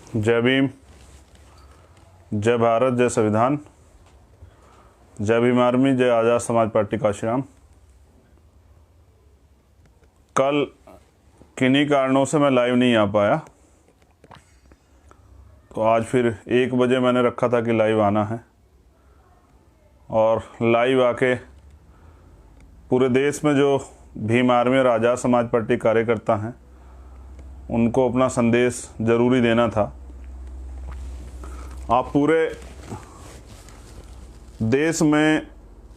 जय भीम, जय भारत, जय संविधान, जय भीम आर्मी, जय आज़ाद समाज पार्टी काशीराम। कल किन्हीं कारणों से मैं लाइव नहीं आ पाया, तो आज फिर 1 बजे मैंने रखा था कि लाइव आना है, और लाइव आके पूरे देश में जो भीम आर्मी और आज़ाद समाज पार्टी कार्यकर्ता हैं उनको अपना संदेश ज़रूरी देना था। आप पूरे देश में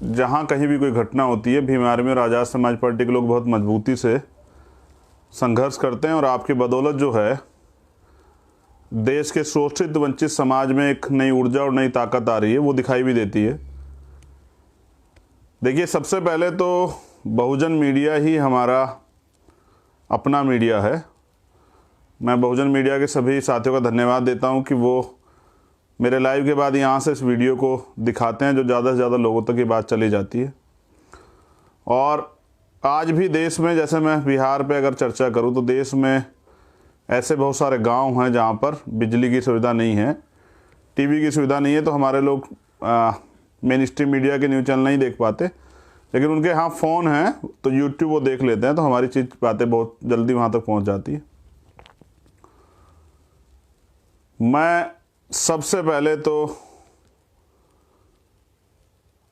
जहाँ कहीं भी कोई घटना होती है, भीम आर्मी और आज़ाद समाज पार्टी के लोग बहुत मजबूती से संघर्ष करते हैं, और आपकी बदौलत जो है देश के शोषित वंचित समाज में एक नई ऊर्जा और नई ताकत आ रही है, वो दिखाई भी देती है। देखिए, सबसे पहले तो बहुजन मीडिया ही हमारा अपना मीडिया है। मैं बहुजन मीडिया के सभी साथियों का धन्यवाद देता हूं कि वो मेरे लाइव के बाद यहाँ से इस वीडियो को दिखाते हैं, जो ज़्यादा से ज़्यादा लोगों तक ये बात चली जाती है। और आज भी देश में, जैसे मैं बिहार पे अगर चर्चा करूँ तो देश में ऐसे बहुत सारे गांव हैं जहाँ पर बिजली की सुविधा नहीं है, टीवी की सुविधा नहीं है, तो हमारे लोग मेन स्ट्रीम मीडिया के न्यूज़ चैनल नहीं देख पाते, लेकिन उनके यहाँ फ़ोन है तो यूट्यूब वो देख लेते हैं, तो हमारी बातें बहुत जल्दी वहाँ तक पहुँच जाती है। मैं सबसे पहले तो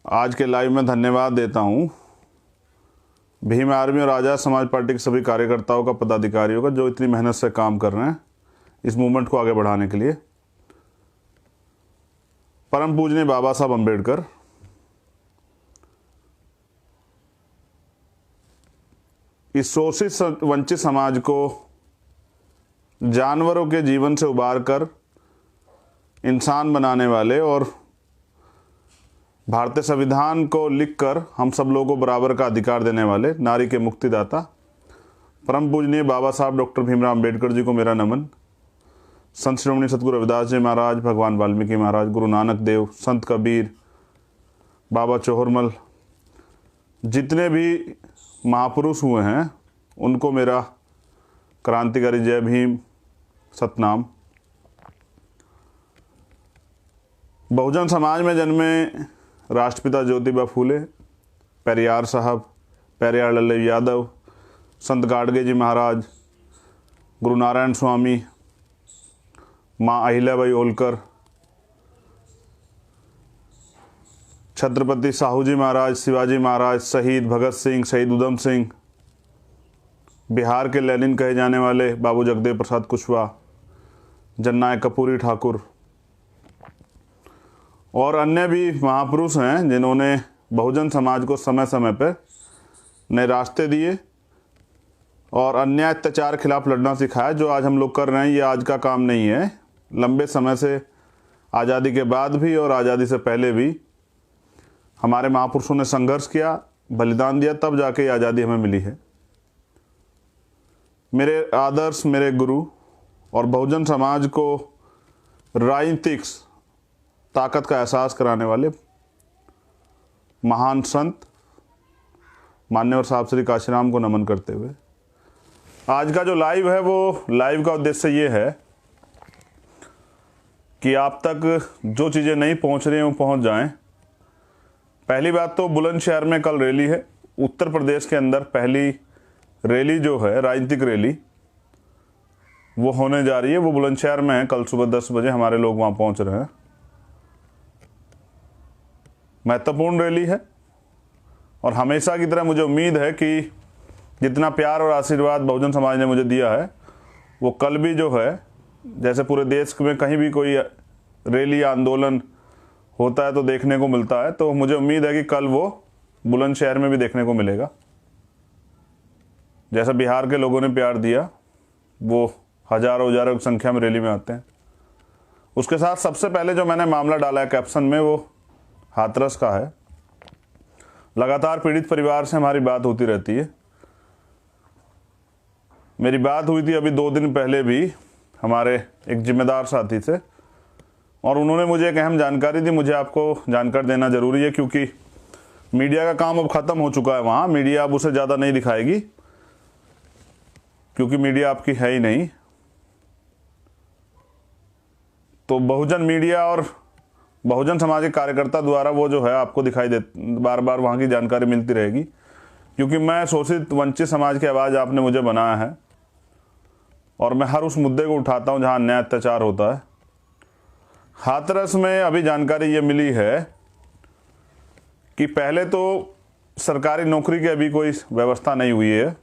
आज के लाइव में धन्यवाद देता हूं भीम आर्मी और आज़ाद समाज पार्टी के सभी कार्यकर्ताओं का, पदाधिकारियों का, जो इतनी मेहनत से काम कर रहे हैं इस मूवमेंट को आगे बढ़ाने के लिए। परम पूजनीय बाबा साहब अम्बेडकर इस शोषित वंचित समाज को जानवरों के जीवन से उबार कर इंसान बनाने वाले और भारतीय संविधान को लिखकर हम सब लोगों को बराबर का अधिकार देने वाले नारी के मुक्तिदाता परम पूजनीय बाबा साहब डॉक्टर भीमराव अम्बेडकर जी को मेरा नमन। संत श्रोमणी सतगुरु रविदास जी महाराज, भगवान वाल्मीकि महाराज, गुरु नानक देव, संत कबीर, बाबा चौहरमल, जितने भी महापुरुष हुए हैं उनको मेरा क्रांतिकारी जय भीम, सतनाम। बहुजन समाज में जन्मे राष्ट्रपिता ज्योतिबा फूले, पेरियार साहब, पेरियार लल्लू यादव, संत गाडगे जी महाराज, गुरु नारायण स्वामी, माँ अहिल्याबाई होलकर, छत्रपति साहू जी महाराज, शिवाजी महाराज, शहीद भगत सिंह, शहीद उधम सिंह, बिहार के लेनिन कहे जाने वाले बाबू जगदेव प्रसाद कुशवाहा, जननायक कर्पूरी ठाकुर और अन्य भी महापुरुष हैं जिन्होंने बहुजन समाज को समय समय पर नए रास्ते दिए और अन्याय अत्याचार खिलाफ लड़ना सिखाया। जो आज हम लोग कर रहे हैं ये आज का काम नहीं है, लंबे समय से आज़ादी के बाद भी और आज़ादी से पहले भी हमारे महापुरुषों ने संघर्ष किया, बलिदान दिया, तब जाके ये आज़ादी हमें मिली है। मेरे आदर्श, मेरे गुरु और बहुजन समाज को राजनीतिक ताकत का एहसास कराने वाले महान संत मान्यवर साहब श्री काशीराम को नमन करते हुए आज का जो लाइव है, वो लाइव का उद्देश्य ये है कि आप तक जो चीज़ें नहीं पहुंच रही हैं वो पहुंच जाएं। पहली बात तो बुलंदशहर में कल रैली है, उत्तर प्रदेश के अंदर पहली रैली जो है, राजनीतिक रैली, वो होने जा रही है। वो बुलंदशहर में है, कल सुबह 10 बजे हमारे लोग वहाँ पहुँच रहे हैं। महत्वपूर्ण रैली है और हमेशा की तरह मुझे उम्मीद है कि जितना प्यार और आशीर्वाद बहुजन समाज ने मुझे दिया है वो कल भी जो है, जैसे पूरे देश में कहीं भी कोई रैली या आंदोलन होता है तो देखने को मिलता है, तो मुझे उम्मीद है कि कल वो बुलंदशहर में भी देखने को मिलेगा। जैसा बिहार के लोगों ने प्यार दिया, वो हजारों हजारों की संख्या में रैली में आते हैं। उसके साथ सबसे पहले जो मैंने मामला डाला है कैप्शन में, वो हाथरस का है। लगातार पीड़ित परिवार से हमारी बात होती रहती है। मेरी बात हुई थी अभी 2 दिन पहले भी हमारे एक जिम्मेदार साथी से, और उन्होंने मुझे एक अहम जानकारी दी। मुझे आपको जानकारी देना ज़रूरी है क्योंकि मीडिया का काम अब ख़त्म हो चुका है वहाँ। मीडिया अब उसे ज़्यादा नहीं दिखाएगी क्योंकि मीडिया आपकी है ही नहीं। तो बहुजन मीडिया और बहुजन समाज के कार्यकर्ता द्वारा वो जो है आपको दिखाई दे, बार बार वहाँ की जानकारी मिलती रहेगी, क्योंकि मैं शोषित वंचित समाज की आवाज़ आपने मुझे बनाया है और मैं हर उस मुद्दे को उठाता हूँ जहाँ अन्याय अत्याचार होता है। हाथरस में अभी जानकारी ये मिली है कि पहले तो सरकारी नौकरी की अभी कोई व्यवस्था नहीं हुई है।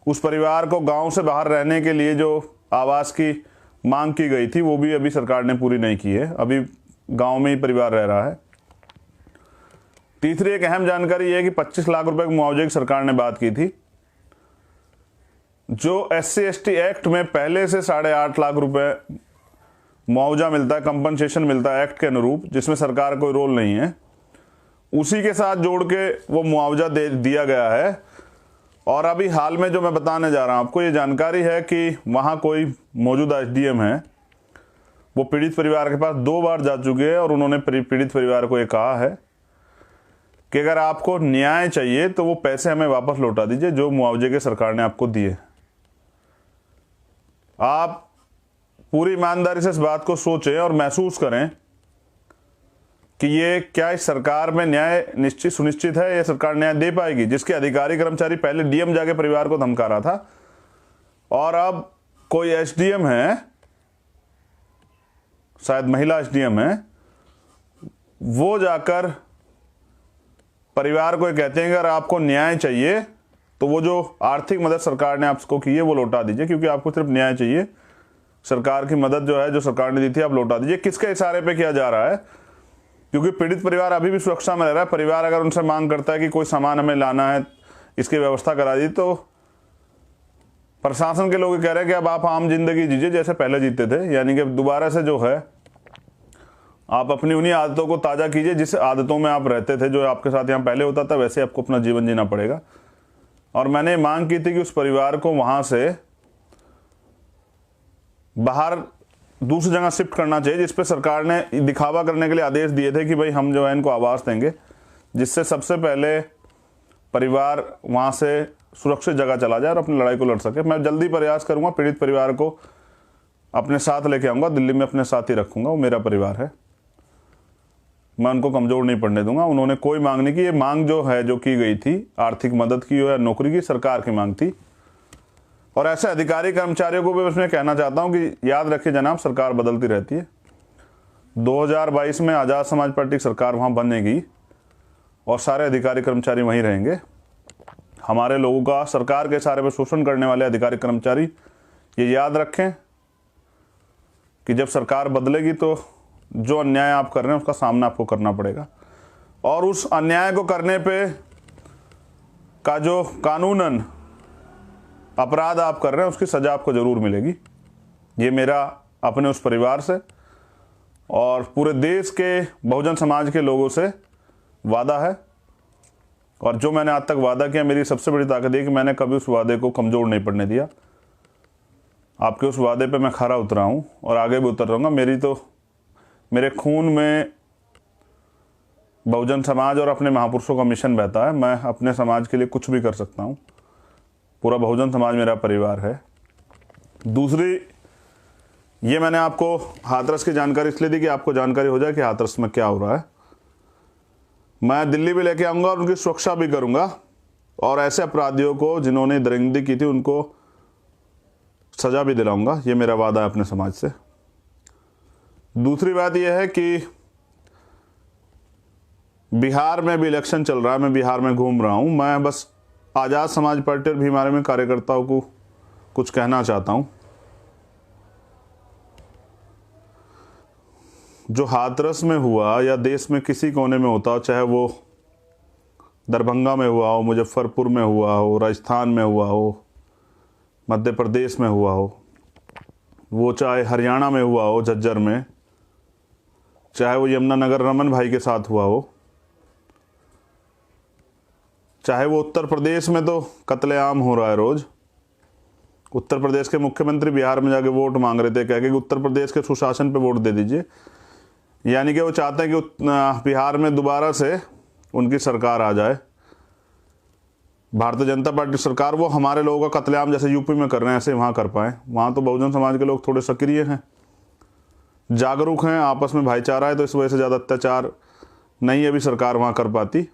उस परिवार को गांव से बाहर रहने के लिए जो आवास की मांग की गई थी वो भी अभी सरकार ने पूरी नहीं की है, अभी गांव में ही परिवार रह रहा है। तीसरी एक अहम जानकारी यह है कि 25 लाख रुपए के मुआवजे की सरकार ने बात की थी, जो SC/ST एक्ट में पहले से 8.5 लाख रुपए मुआवजा मिलता है, कंपनसेशन मिलता है एक्ट के अनुरूप, जिसमें सरकार कोई रोल नहीं है, उसी के साथ जोड़ के वो मुआवजा दे दिया गया है। और अभी हाल में जो मैं बताने जा रहा हूं आपको, ये जानकारी है कि वहां कोई मौजूदा SDM है, वो पीड़ित परिवार के पास 2 बार जा चुके हैं और उन्होंने पीड़ित परिवार को ये कहा है कि अगर आपको न्याय चाहिए तो वो पैसे हमें वापस लौटा दीजिए जो मुआवजे के सरकार ने आपको दिए। आप पूरी ईमानदारी से इस बात को सोचें और महसूस करें कि ये क्या इस सरकार में न्याय सुनिश्चित है, ये सरकार न्याय दे पाएगी, जिसके अधिकारी कर्मचारी पहले DM जाके परिवार को धमका रहा था और अब कोई SDM है, शायद महिला SDM है, वो जाकर परिवार को कहते हैं कि अगर आपको न्याय चाहिए तो वो जो आर्थिक मदद सरकार ने आपको की है वो लौटा दीजिए, क्योंकि आपको सिर्फ न्याय चाहिए, सरकार की मदद जो है जो सरकार ने दी थी आप लौटा दीजिए। किसके इशारे पे किया जा रहा है? क्योंकि पीड़ित परिवार अभी भी सुरक्षा में रह रहा है। परिवार अगर उनसे मांग करता है कि कोई सामान हमें लाना है, इसकी व्यवस्था करा दी, तो प्रशासन के लोग कह रहे हैं कि अब आप आम जिंदगी जीजिए जैसे पहले जीते थे, यानी कि दोबारा से जो है आप अपनी उन्हीं आदतों को ताज़ा कीजिए जिस आदतों में आप रहते थे, जो आपके साथ यहाँ पहले होता था, वैसे आपको अपना जीवन जीना पड़ेगा। और मैंने मांग की थी कि उस परिवार को वहाँ से बाहर दूसरी जगह शिफ्ट करना चाहिए, जिस पे सरकार ने दिखावा करने के लिए आदेश दिए थे कि भाई हम जो है इनको आवास देंगे, जिससे सबसे पहले परिवार वहाँ से सुरक्षित जगह चला जाए और अपनी लड़ाई को लड़ सके। मैं जल्दी प्रयास करूँगा, पीड़ित परिवार को अपने साथ लेके आऊँगा, दिल्ली में अपने साथ ही रखूँगा, वो मेरा परिवार है, मैं उनको कमज़ोर नहीं पड़ने दूंगा। उन्होंने कोई मांग नहीं की, ये मांग जो है जो की गई थी आर्थिक मदद की या नौकरी की, सरकार की मांग थी। और ऐसे अधिकारी कर्मचारियों को भी उसमें कहना चाहता हूं कि याद रखिए जनाब, सरकार बदलती रहती है। 2022 में आज़ाद समाज पार्टी की सरकार वहां बनेगी और सारे अधिकारी कर्मचारी वहीं रहेंगे। हमारे लोगों का सरकार के इशारे पर शोषण करने वाले अधिकारी कर्मचारी ये याद रखें कि जब सरकार बदलेगी तो जो अन्याय आप कर रहे हैं उसका सामना आपको करना पड़ेगा, और उस अन्याय को करने पे का जो कानूनन अपराध आप कर रहे हैं उसकी सजा आपको जरूर मिलेगी। ये मेरा अपने उस परिवार से और पूरे देश के बहुजन समाज के लोगों से वादा है, और जो मैंने आज तक वादा किया, मेरी सबसे बड़ी ताकत है कि मैंने कभी उस वादे को कमज़ोर नहीं पड़ने दिया। आपके उस वादे पे मैं खरा उतरा हूँ और आगे भी उतर रहूँगा। मेरे खून में बहुजन समाज और अपने महापुरुषों का मिशन बहता है। मैं अपने समाज के लिए कुछ भी कर सकता हूँ, पूरा बहुजन समाज मेरा परिवार है। दूसरी, ये मैंने आपको हाथरस की जानकारी इसलिए दी कि आपको जानकारी हो जाए कि हाथरस में क्या हो रहा है। मैं दिल्ली भी लेके आऊँगा और उनकी सुरक्षा भी करूँगा, और ऐसे अपराधियों को जिन्होंने दरिंदगी की थी उनको सज़ा भी दिलाऊँगा। ये मेरा वादा है अपने समाज से। दूसरी बात यह है कि बिहार में भी इलेक्शन चल रहा है, मैं बिहार में घूम रहा हूँ। मैं बस आज़ाद समाज पार्टी और भीमारे में कार्यकर्ताओं को कुछ कहना चाहता हूँ। जो हाथरस में हुआ या देश में किसी कोने में होता हो, चाहे वो दरभंगा में हुआ हो, मुजफ्फरपुर में हुआ हो, राजस्थान में हुआ हो, मध्य प्रदेश में हुआ हो, वो चाहे हरियाणा में हुआ हो झज्जर में, चाहे वो यमुनानगर रमन भाई के साथ हुआ हो, चाहे वो उत्तर प्रदेश में तो कत्लेआम हो रहा है रोज। उत्तर प्रदेश के मुख्यमंत्री बिहार में जाके वोट मांग रहे थे, कह के कि उत्तर प्रदेश के सुशासन पे वोट दे दीजिए, यानी कि वो चाहते हैं कि बिहार में दोबारा से उनकी सरकार आ जाए, भारतीय जनता पार्टी सरकार। वो हमारे लोगों का कत्लेआम जैसे यूपी में कर रहे हैं ऐसे वहाँ कर पाए। वहाँ तो बहुजन समाज के लोग थोड़े सक्रिय हैं, जागरूक हैं, आपस में भाईचारा है, तो इस वजह से ज़्यादा अत्याचार नहीं अभी सरकार वहाँ कर पाती।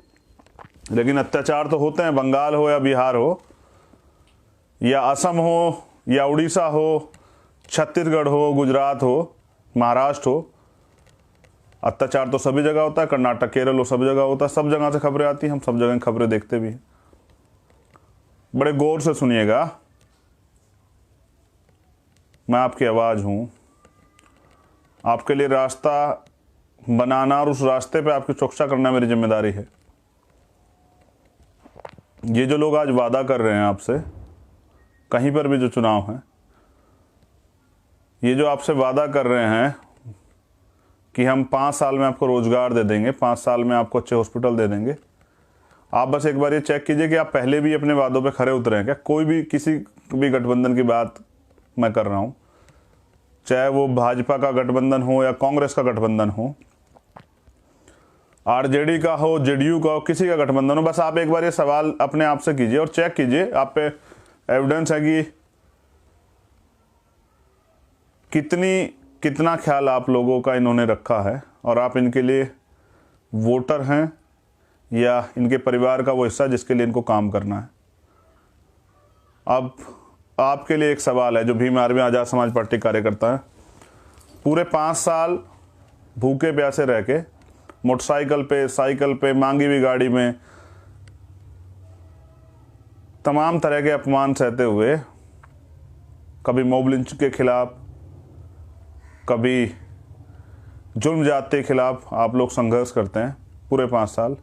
लेकिन अत्याचार तो होते हैं, बंगाल हो या बिहार हो या असम हो या उड़ीसा हो, छत्तीसगढ़ हो, गुजरात हो, महाराष्ट्र हो, अत्याचार तो सभी जगह होता है। कर्नाटक, केरल हो, सब जगह होता है। सब जगह से खबरें आती हैं, हम सब जगह खबरें देखते भी हैं। बड़े गौर से सुनिएगा, मैं आपकी आवाज़ हूँ, आपके लिए रास्ता बनाना और उस रास्ते पे आपकी सुरक्षा करना मेरी जिम्मेदारी है। ये जो लोग आज वादा कर रहे हैं आपसे, कहीं पर भी जो चुनाव हैं, ये जो आपसे वादा कर रहे हैं कि हम 5 साल में आपको रोजगार दे देंगे, 5 साल में आपको अच्छे हॉस्पिटल दे देंगे, आप बस एक बार ये चेक कीजिए कि आप पहले भी अपने वादों पे खरे उतरे हैं क्या। कोई भी किसी भी गठबंधन की बात मैं कर रहा हूँ, चाहे वो भाजपा का गठबंधन हो या कांग्रेस का गठबंधन हो, आरजेडी का हो, जेडीयू का हो, किसी का गठबंधन हो, बस आप एक बार ये सवाल अपने आप से कीजिए और चेक कीजिए, आप पे एविडेंस है कि कितना ख्याल आप लोगों का इन्होंने रखा है और आप इनके लिए वोटर हैं या इनके परिवार का वो हिस्सा जिसके लिए इनको काम करना है। अब आपके लिए एक सवाल है, जो भीम आर्मी आज़ाद समाज पार्टी कार्यकर्ता है, पूरे 5 साल भूखे प्यासे रह के मोटरसाइकिल पे, साइकिल पे, मांगी हुई गाड़ी में तमाम तरह के अपमान सहते हुए, कभी मॉब लिंच के खिलाफ, कभी जुल्म जाति के खिलाफ आप लोग संघर्ष करते हैं। पूरे 5 साल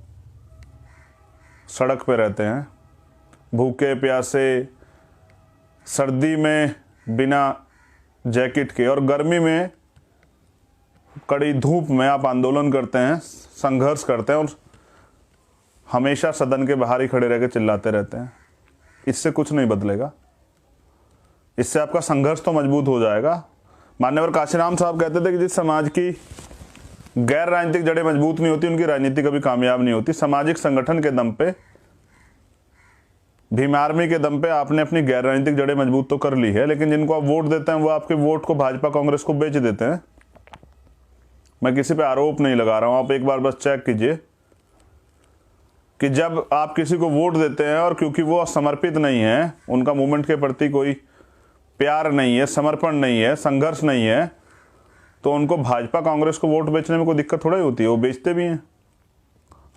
सड़क पे रहते हैं, भूखे प्यासे, सर्दी में बिना जैकेट के और गर्मी में कड़ी धूप में आप आंदोलन करते हैं, संघर्ष करते हैं और हमेशा सदन के बाहर ही खड़े रह के चिल्लाते रहते हैं। इससे कुछ नहीं बदलेगा, इससे आपका संघर्ष तो मजबूत हो जाएगा। मान्यवर काशीराम साहब कहते थे कि जिस समाज की गैर राजनीतिक जड़ें मजबूत नहीं होती, उनकी राजनीति कभी कामयाब नहीं होती। सामाजिक संगठन के दम पे, भीम आर्मी के दम पे आपने अपनी गैर राजनीतिक जड़ें मजबूत तो कर ली है, लेकिन जिनको आप वोट देते हैं वो आपके वोट को भाजपा कांग्रेस को बेच देते हैं। मैं किसी पे आरोप नहीं लगा रहा हूं, आप एक बार बस चेक कीजिए कि जब आप किसी को वोट देते हैं और क्योंकि वो समर्पित नहीं है, उनका मूवमेंट के प्रति कोई प्यार नहीं है, समर्पण नहीं है, संघर्ष नहीं है, तो उनको भाजपा कांग्रेस को वोट बेचने में कोई दिक्कत थोड़ा ही होती है, वो बेचते भी हैं।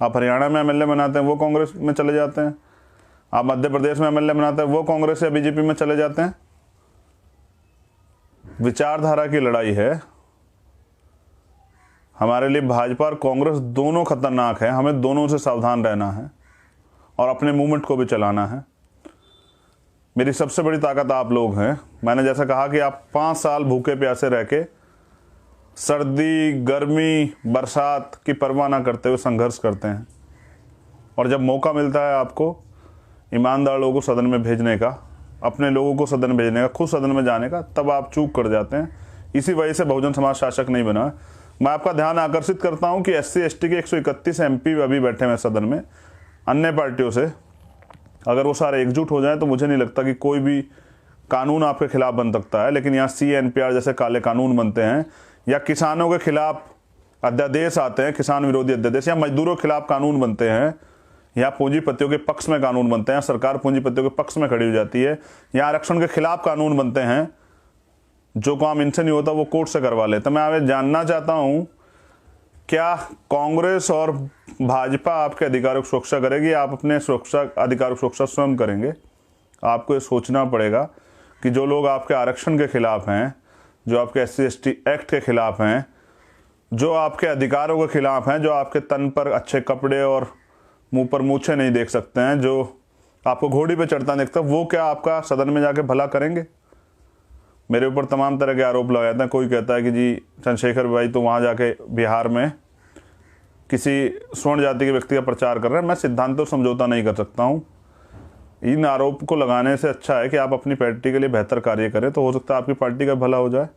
आप हरियाणा में एमएलए बनाते हैं, वो कांग्रेस में चले जाते हैं। आप मध्य प्रदेश में एमएलए बनाते हैं, वो कांग्रेस या बीजेपी में चले जाते हैं। विचारधारा की लड़ाई है। हमारे लिए भाजपा और कांग्रेस दोनों खतरनाक है, हमें दोनों से सावधान रहना है और अपने मूवमेंट को भी चलाना है। मेरी सबसे बड़ी ताकत आप लोग हैं। मैंने जैसा कहा कि आप 5 साल भूखे प्यासे रह के सर्दी, गर्मी, बरसात की परवाह ना करते हुए संघर्ष करते हैं, और जब मौका मिलता है आपको ईमानदार लोगों को सदन में भेजने का, अपने लोगों को सदन में भेजने का, खुद सदन में जाने का, तब आप चूक कर जाते हैं। इसी वजह से बहुजन समाज शासक नहीं बना। मैं आपका ध्यान आकर्षित करता हूं कि SC/ST के 131 MP अभी बैठे हैं सदन में अन्य पार्टियों से। अगर वो सारे एकजुट हो जाएं तो मुझे नहीं लगता कि कोई भी कानून आपके खिलाफ बन सकता है। लेकिन यहाँ CNPR जैसे काले कानून बनते हैं, या किसानों के खिलाफ अध्यादेश आते हैं, किसान विरोधी अध्यादेश, या मजदूरों के खिलाफ कानून बनते हैं, या पूंजीपतियों के पक्ष में कानून बनते हैं, सरकार पूंजीपतियों के पक्ष में खड़ी हो जाती है, या आरक्षण के खिलाफ कानून बनते हैं। जो काम इनसे नहीं होता वो कोर्ट से करवा लेते। मैं आपसे जानना चाहता हूं, क्या कांग्रेस और भाजपा आपके अधिकारों की सुरक्षा करेगी? आप अपने अधिकारों की सुरक्षा स्वयं करेंगे? आपको ये सोचना पड़ेगा कि जो लोग आपके आरक्षण के खिलाफ हैं, जो आपके SC/ST एक्ट के खिलाफ हैं, जो आपके अधिकारों के खिलाफ हैं, जो आपके तन पर अच्छे कपड़े और मुंह पर मूछें नहीं देख सकते हैं, जो आपको घोड़ी पे चढ़ता देखता, वो क्या आपका सदन में जाके भला करेंगे? मेरे ऊपर तमाम तरह के आरोप लगाए जाते हैं। कोई कहता है कि जी चंद्रशेखर भाई तो वहाँ जाके बिहार में किसी स्वर्ण जाति के व्यक्ति का प्रचार कर रहे हैं। मैं सिद्धांतों समझौता नहीं कर सकता हूँ। इन आरोप को लगाने से अच्छा है कि आप अपनी पार्टी के लिए बेहतर कार्य करें, तो हो सकता है आपकी पार्टी का भला हो जाए,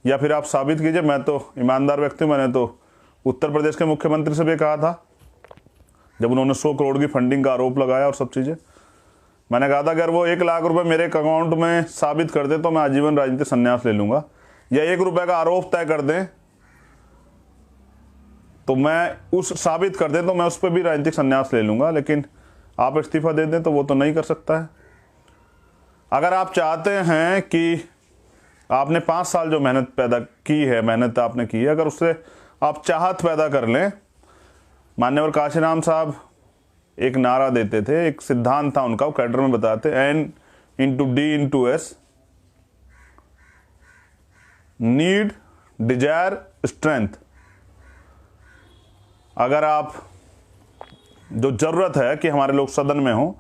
या फिर आप साबित कीजिए। मैं तो ईमानदार व्यक्ति हूँ। मैंने तो उत्तर प्रदेश के मुख्यमंत्री से भी कहा था, जब उन्होंने 100 करोड़ की फंडिंग का आरोप लगाया और सब चीज़ें, मैंने कहा था अगर वो 1 लाख रुपए मेरे अकाउंट में साबित कर दे तो मैं आजीवन राजनीतिक संन्यास ले लूँगा। या 1 रुपए का आरोप तय कर दें तो मैं उस साबित कर दें तो मैं उस पर भी राजनीतिक संन्यास ले लूंगा, लेकिन आप इस्तीफा दे दें तो वो तो नहीं कर सकता है। अगर आप चाहते हैं कि आपने 5 साल जो मेहनत पैदा की है, मेहनत आपने की है, अगर उससे आप चाहत पैदा कर लें, मान्यवर काशीराम साहब एक नारा देते थे, एक सिद्धांत था उनका, वो कैडर में बताते, N into D into S, need, desire, strength. अगर आप जो जरूरत है कि हमारे लोग सदन में हो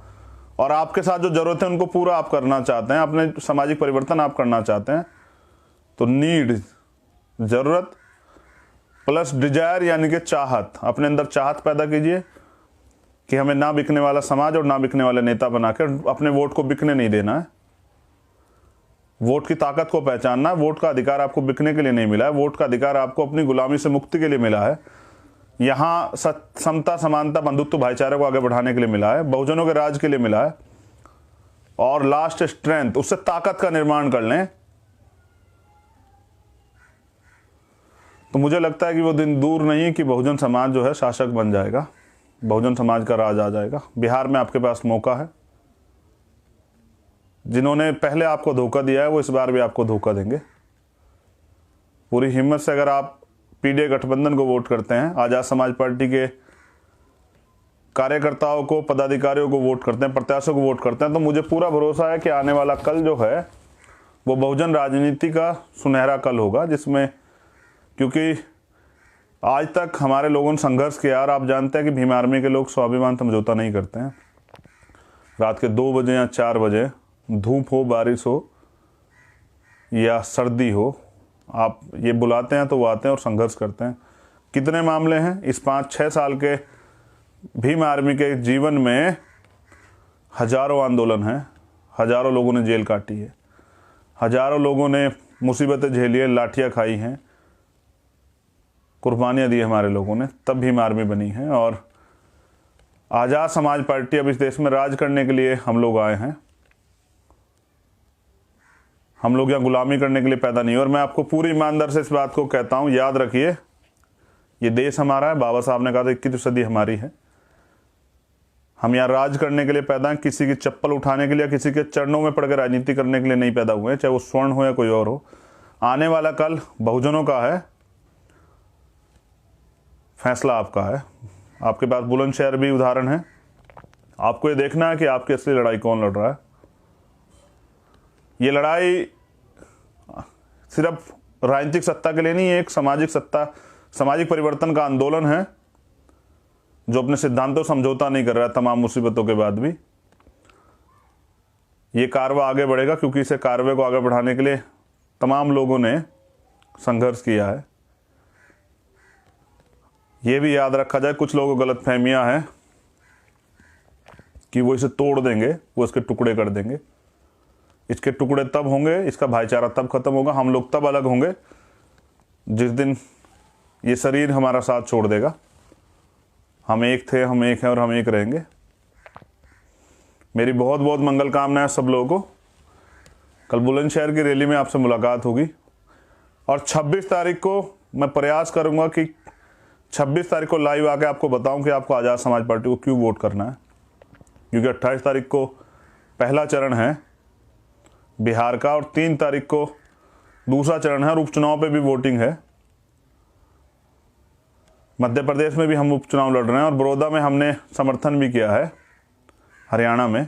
और आपके साथ जो जरूरत है उनको पूरा आप करना चाहते हैं, अपने सामाजिक परिवर्तन आप करना चाहते हैं, तो नीड जरूरत प्लस डिजायर यानी कि चाहत, अपने अंदर चाहत पैदा कीजिए कि हमें ना बिकने वाला समाज और ना बिकने वाले नेता बनाकर अपने वोट को बिकने नहीं देना है। वोट की ताकत को पहचानना है। वोट का अधिकार आपको बिकने के लिए नहीं मिला है, वोट का अधिकार आपको अपनी गुलामी से मुक्ति के लिए मिला है। यहाँ समता, समानता, बंधुत्व, भाईचारे को आगे बढ़ाने के लिए मिला है, बहुजनों के राज के लिए मिला है। और लास्ट स्ट्रेंथ, उससे ताकत का निर्माण कर लें तो मुझे लगता है कि वो दिन दूर नहीं है कि बहुजन समाज जो है शासक बन जाएगा, बहुजन समाज का राज आ जाएगा। बिहार में आपके पास मौका है। जिन्होंने पहले आपको धोखा दिया है वो इस बार भी आपको धोखा देंगे। पूरी हिम्मत से अगर आप पीडीए गठबंधन को वोट करते हैं, आज़ाद समाज पार्टी के कार्यकर्ताओं को, पदाधिकारियों को वोट करते हैं, प्रत्याशियों को वोट करते हैं, तो मुझे पूरा भरोसा है कि आने वाला कल जो है वो बहुजन राजनीति का सुनहरा कल होगा, जिसमें, क्योंकि आज तक हमारे लोगों ने संघर्ष किया और आप जानते हैं कि भीम आर्मी के लोग स्वाभिमान समझौता नहीं करते हैं। रात के 2 बजे या 4 बजे, धूप हो, बारिश हो या सर्दी हो, आप ये बुलाते हैं तो वो आते हैं और संघर्ष करते हैं। कितने मामले हैं इस 5-6 साल के भीम आर्मी के जीवन में? हजारों आंदोलन हैं, हजारों लोगों ने जेल काटी है, हजारों लोगों ने मुसीबतें झेली है, लाठियाँ खाई हैं, कुर्बानियाँ दी हमारे लोगों ने, तब भीम आर्मी बनी है। और आज़ाद समाज पार्टी अब इस देश में राज करने के लिए हम लोग आए हैं। हम लोग यहाँ गुलामी करने के लिए पैदा नहीं। और मैं आपको पूरी ईमानदार से इस बात को कहता हूँ, याद रखिए, ये देश हमारा है। बाबा साहब ने कहा था 21वीं सदी हमारी है। हम यहाँ राज करने के लिए पैदा हैं, किसी की चप्पल उठाने के लिए, किसी के चरणों में पड़कर राजनीति करने के लिए नहीं पैदा हुए, चाहे वो स्वर्ण हो या कोई और हो। आने वाला कल बहुजनों का है, फैसला आपका है। आपके पास बुलंदशहर भी उदाहरण है। आपको ये देखना है कि आपकी असली लड़ाई कौन लड़ रहा है। ये लड़ाई सिर्फ राजनीतिक सत्ता के लिए नहीं है, एक सामाजिक सत्ता, सामाजिक परिवर्तन का आंदोलन है जो अपने सिद्धांतों समझौता नहीं कर रहा है तमाम मुसीबतों के बाद भी। ये कारवा आगे बढ़ेगा क्योंकि इसे कारवे को आगे बढ़ाने के लिए तमाम लोगों ने संघर्ष किया है। ये भी याद रखा जाए, कुछ लोगों को गलतफहमियां हैं कि वो इसे तोड़ देंगे, वो इसके टुकड़े कर देंगे। इसके टुकड़े तब होंगे, इसका भाईचारा तब खत्म होगा, हम लोग तब अलग होंगे जिस दिन ये शरीर हमारा साथ छोड़ देगा। हम एक थे, हम एक हैं और हम एक रहेंगे। मेरी बहुत बहुत मंगल कामनाएं सब लोगों को। कल बुलंदशहर की रैली में आपसे मुलाकात होगी और 26 तारीख को मैं प्रयास करूंगा कि 26 तारीख को लाइव आके आपको बताऊं कि आपको आज़ाद समाज पार्टी को क्यों वोट करना है, क्योंकि 28 तारीख को पहला चरण है बिहार का और 3 तारीख को दूसरा चरण है और उपचुनाव पे भी वोटिंग है। मध्य प्रदेश में भी हम उपचुनाव लड़ रहे हैं और बड़ौदा में हमने समर्थन भी किया है। हरियाणा में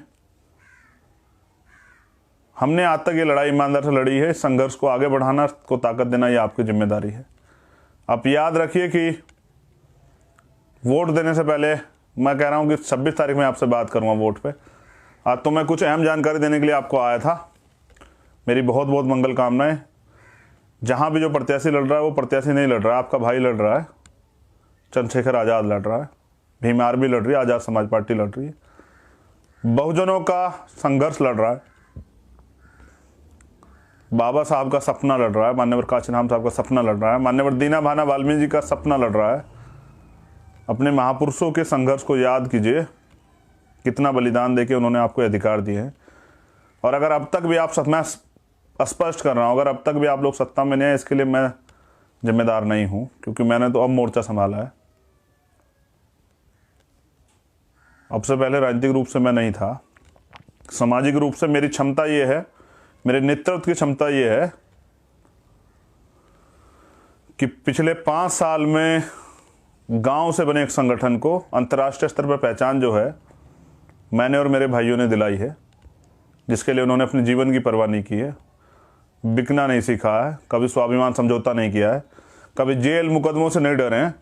हमने आज तक ये लड़ाई ईमानदार से लड़ी है। संघर्ष को आगे बढ़ाना, को ताकत देना, ये आपकी जिम्मेदारी है। आप याद रखिए कि वोट देने से पहले मैं कह रहा हूं कि 26 तारीख में आपसे बात करूंगा वोट पे। आज तो मैं कुछ अहम जानकारी देने के लिए आपको आया था। मेरी बहुत बहुत मंगल कामनाएं। जहां भी जो प्रत्याशी लड़ रहा है वो प्रत्याशी नहीं लड़ रहा है, आपका भाई लड़ रहा है, चंद्रशेखर आज़ाद लड़ रहा है, भीम आर्मी लड़ रही है, आज़ाद समाज पार्टी लड़ रही है, बहुजनों का संघर्ष लड़ रहा है, बाबा साहब का सपना लड़ रहा है, मान्यवर काशीराम साहब का सपना लड़ रहा है, मान्यवर दीना भाना वाल्मीकि जी का सपना लड़ रहा है। अपने महापुरुषों के संघर्ष को याद कीजिए, कितना बलिदान देके उन्होंने आपको अधिकार दिए हैं। और अगर अब तक भी आप स्पष्ट कर रहा हूँ, अगर अब तक भी आप लोग सत्ता में नहीं है इसके लिए मैं जिम्मेदार नहीं हूँ, क्योंकि मैंने तो अब मोर्चा संभाला है। अब से पहले राजनीतिक रूप से मैं नहीं था। सामाजिक रूप से मेरी क्षमता ये है, मेरे नेतृत्व की क्षमता ये है कि पिछले 5 साल में गांव से बने एक संगठन को अंतर्राष्ट्रीय स्तर पर पहचान जो है मैंने और मेरे भाइयों ने दिलाई है, जिसके लिए उन्होंने अपने जीवन की परवाह नहीं की है, बिकना नहीं सीखा है, कभी स्वाभिमान समझौता नहीं किया है, कभी जेल मुकदमों से नहीं डरे हैं।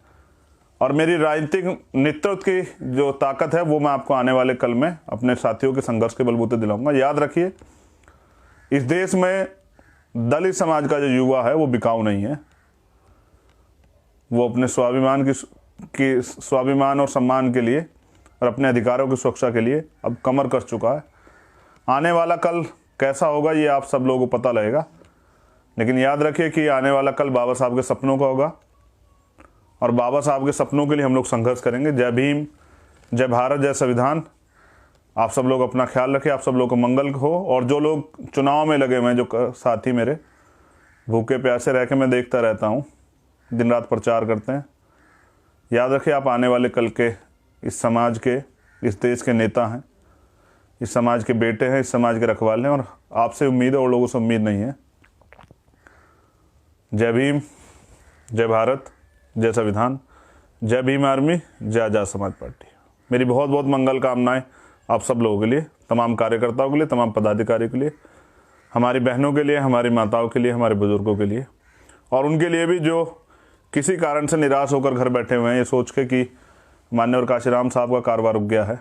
और मेरी राजनीतिक नेतृत्व की जो ताकत है वो मैं आपको आने वाले कल में अपने साथियों के संघर्ष के बलबूते दिलाऊंगा। याद रखिए, इस देश में दलित समाज का जो युवा है वो बिकाऊ नहीं है। वो अपने स्वाभिमान और सम्मान के लिए और अपने अधिकारों की सुरक्षा के लिए अब कमर कस चुका है। आने वाला कल कैसा होगा ये आप सब लोगों को पता लगेगा, लेकिन याद रखिए कि आने वाला कल बाबा साहब के सपनों का होगा और बाबा साहब के सपनों के लिए हम लोग संघर्ष करेंगे। जय भीम, जय भारत, जय संविधान। आप सब लोग अपना ख्याल रखें, आप सब लोग को मंगल हो। और जो लोग चुनाव में लगे हुए हैं, जो साथी मेरे भूखे प्यासे रह के मैं देखता रहता हूँ, दिन रात प्रचार करते हैं, याद रखें आप आने वाले कल के इस समाज के, इस देश के नेता हैं, इस समाज के बेटे हैं, इस समाज के रखवाले हैं। और आपसे उम्मीद है और लोगों से उम्मीद नहीं है। जय भीम, जय भारत, जय संविधान, जय भीम आर्मी, जय आजाद समाज पार्टी। मेरी बहुत बहुत मंगल कामनाएं आप सब लोगों के लिए, तमाम कार्यकर्ताओं के लिए, तमाम पदाधिकारियों के लिए, हमारी बहनों के लिए, हमारी माताओं के लिए, हमारे बुजुर्गों के लिए, और उनके लिए भी जो किसी कारण से निराश होकर घर बैठे हुए हैं ये सोच के कि माननीय काशीराम साहब का कारोबार रुक गया है,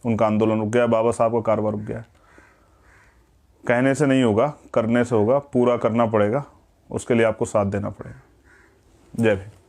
उनका आंदोलन रुक गया है, बाबा साहब का कारोबार रुक गया है। कहने से नहीं होगा, करने से होगा। पूरा करना पड़ेगा, उसके लिए आपको साथ देना पड़ेगा। जय भीम।